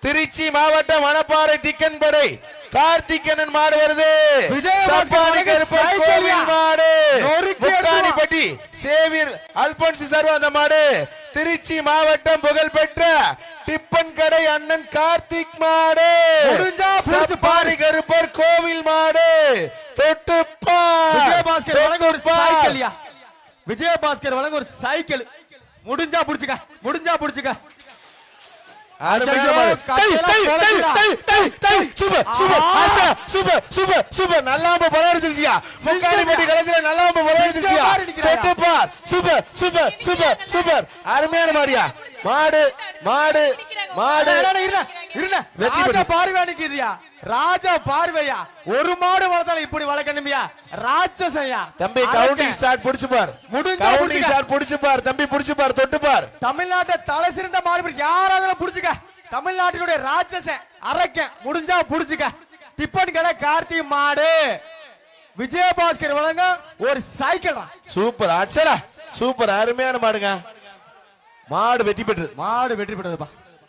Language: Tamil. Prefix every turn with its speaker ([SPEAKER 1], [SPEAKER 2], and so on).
[SPEAKER 1] திருச்சி மாவட்டம் மணப்பாறை டிக்கன் படை கார்த்திகேயன் மாடு வருது. சப்பானி கருப்பர் கோவில் மாடு முக்காணிப்பட்டி சேவியர் அல்போன்சி சர்வ அந்த மாடு. திருச்சி மாவட்டம் புகழ்பெற்ற டிப்பன் கடை அண்ணன் கார்த்திக் மாடு. சப்பானி கருப்பர் கோவில் மாடு.
[SPEAKER 2] விஜயபாஸ்கர் வழங்க ஒரு சைக்கிள். முடிஞ்சா புடிச்சுக்க.
[SPEAKER 1] சூப்பர் நல்லாம பலர்ந்துச்சியா. முக்காணிப்பட்டி களத்துல நல்லாம பலர்ந்துச்சியா. தொட்டுப்பார். சூப்பர் அருமையான மாடியா. மாடு
[SPEAKER 2] பார்வையா ராஜா பார்வையா. ஒரு மாடு வளர்த்தாலும் இப்படி வளர்க்கணுமியா. ராட்சசையா
[SPEAKER 1] தம்பி. கவுண்டிங் ஸ்டார்ட் புடிச்சுப்பார். கவுண்டிங் ஸ்டார்ட் புடிச்சுப்பார் தம்பி. புடிச்சுப்பார் தொட்டுப்பார்.
[SPEAKER 2] தமிழ்நாட்டை தலை சிறந்த மாடு யாராவது புடிச்சுக்க. தமிழ்நாட்டினுடைய ராட்சசன் அரக்க. முடிஞ்சா புடிச்சுக்க. டிப்பன் கடை கார்த்தி மாடு. விஜயபாஸ்கர் வழங்க ஒரு சைக்கிள்.
[SPEAKER 1] சூப்பர் அச்சரா. சூப்பர் அருமையான மாடுங்க. மாடு வெற்றி பெற்றது.
[SPEAKER 2] மாடு வெற்றி பெற்றதுப்பா.